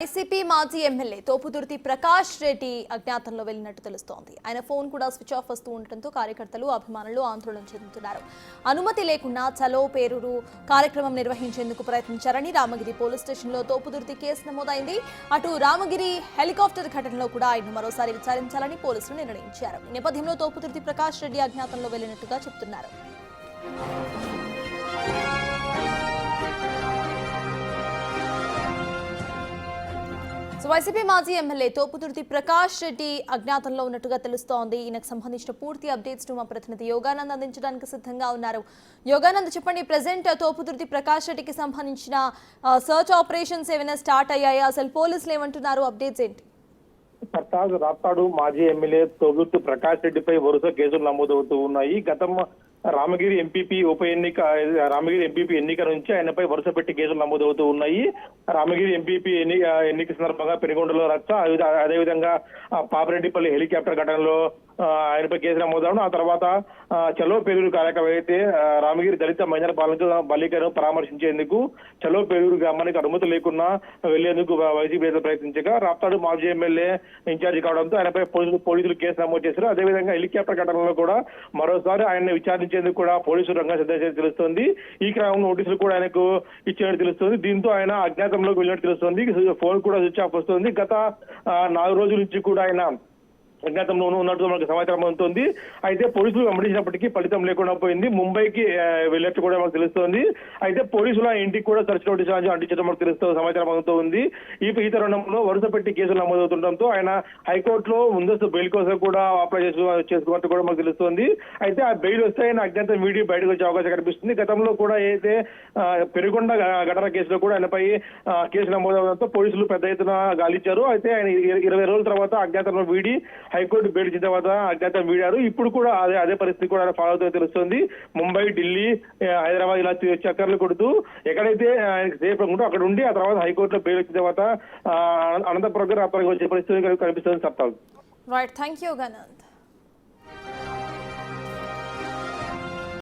YCP మాజీ MLA Thopudurthi Prakash Reddy అజ్ఞాతంలో వెళ్లినట్టు తెలుస్తోంది. ఆయన ఫోన్ కూడా స్విచ్ ఆఫ్ వస్తూ ఉండటంతో కార్యకర్తలు అభిమానులు ఆందోళన చెందుతున్నారు. అనుమతి లేకుండా చలో పేరూరు కార్యక్రమం నిర్వహించేందుకు ప్రయత్నించారని రామగిరి పోలీస్ స్టేషన్లో తోపుదుర్తి కేసు నమోదైంది. అటు రామగిరి హెలికాప్టర్ ఘటనలో కూడా ఆయన మరోసారి విచారించాలని పోలీసులు నిర్ణయించారు. ఈ నేపథ్యంలో తోపుదుర్తి ప్రకాష్ రెడ్డి అజ్ఞాతంలో వెళ్లినట్టుగా చెబుతున్నారు. వైసీపీ మాజీ ఎమ్మెల్యే తోపుదుర్తి ప్రకాష్ రెడ్డి అజ్ఞాతంలో ఉన్నట్టుగా తెలుస్తోంది. ఈయనకు సంబంధించిన పూర్తి అప్డేట్స్ ను మా ప్రతినిధి యోగానంద్ అందించడానికి సిద్ధంగా ఉన్నారు. యోగానంద్, చెప్పండి, ప్రెసెంట్ తోపుదుర్తి ప్రకాష్ రెడ్డికి సంబంధించిన సర్చ్ ఆపరేషన్స్ ఏమైనా స్టార్ట్ అయ్యాయా? అసలు పోలీసులు ఏమంటున్నారు? అప్డేట్స్ ఏంటి? రాప్తాడు మాజీ ఎమ్మెల్యే తోపుదుర్తి ప్రకాష్ రెడ్డిపై వరుస కేసులు నమోదవుతూ ఉన్నాయి. గతం రామగిరి ఎంపీపీ ఎన్నిక నుంచి ఆయనపై వరుస పెట్టి కేసులు నమోదవుతూ ఉన్నాయి. రామగిరి ఎంపీపీ ఎన్నిక సందర్భంగా పెనుగొండలో రచ్చ, అదేవిధంగా పాపిరెడ్డిపల్లి హెలికాప్టర్ ఘటనలో ఆయనపై కేసు నమోదవడం, ఆ తర్వాత చలో పేరూరు కార్యక్రమం అయితే రామగిరి దళిత మహిళల బాలికను పరామర్శించేందుకు చలో పేరూరు గ్రామానికి అనుమతి లేకుండా వెళ్లేందుకు వైసీపీ ప్రయత్నించగా రాప్తాడు మాజీ ఎమ్మెల్యే ఇన్ఛార్జి కావడంతో ఆయనపై పోలీసులు కేసు నమోదు చేశారు. అదేవిధంగా హెలికాప్టర్ ఘటనలో కూడా మరోసారి ఆయన్ని విచారించేందుకు కూడా పోలీసులు రంగం సిద్ధం తెలుస్తోంది. ఈ క్రమంలో నోటీసులు కూడా ఆయనకు ఇచ్చినట్టు తెలుస్తుంది. దీంతో ఆయన అజ్ఞాతంలోకి వెళ్ళినట్టు తెలుస్తోంది. ఫోన్ కూడా స్విచ్ ఆఫ్ వస్తుంది. గత 4 రోజుల నుంచి కూడా ఆయన అజ్ఞాతంలోనూ ఉన్నట్టు మనకు సమాచారం అందుతోంది. అయితే పోలీసులు వెంబడించినప్పటికీ ఫలితం లేకుండా పోయింది. ముంబైకి వెళ్ళినట్టు కూడా మనకు తెలుస్తోంది. అయితే పోలీసుల ఇంటికి కూడా సర్చ్ నోటీసు అంటించడం మనకు తెలుస్తూ సమాచారం అందుతోంది. ఈ తరుణంలో వరుస పెట్టి కేసులు నమోదవుతుండటంతో ఆయన హైకోర్టులో ముందస్తు బెయిల్ కోసం కూడా అప్లై చేసుకున్నట్టు కూడా మనకు తెలుస్తోంది. అయితే ఆ బెయిల్ వస్తే ఆయన అజ్ఞాతం వీడి బయటకు వచ్చే అవకాశం కనిపిస్తుంది. గతంలో కూడా ఏదైతే పెనుగొండ ఘటన కేసులో కూడా ఆయనపై కేసు నమోదవడంతో పోలీసులు పెద్ద ఎత్తున గాలించారు. అయితే ఆయన 20 రోజుల తర్వాత అజ్ఞాతంలో వీడి హైకోర్టు బెయిల్ ఇచ్చిన తర్వాత అజ్ఞాతం వీడారు. ఇప్పుడు కూడా అదే పరిస్థితి కూడా ఫాలో అవుతుందో తెలుస్తుంది. ముంబై, ఢిల్లీ, హైదరాబాద్ ఇలా చక్కర్లు కొడుతూ ఎక్కడైతే ఆయనకు సేఫ్ అనుకుంటూ అక్కడ ఉండి ఆ తర్వాత హైకోర్టులో బెయిల్ ఇచ్చిన తర్వాత అనంతపురం వచ్చే పరిస్థితి కనిపిస్తుంది. చెప్తాను. Right, thank you Yoganand.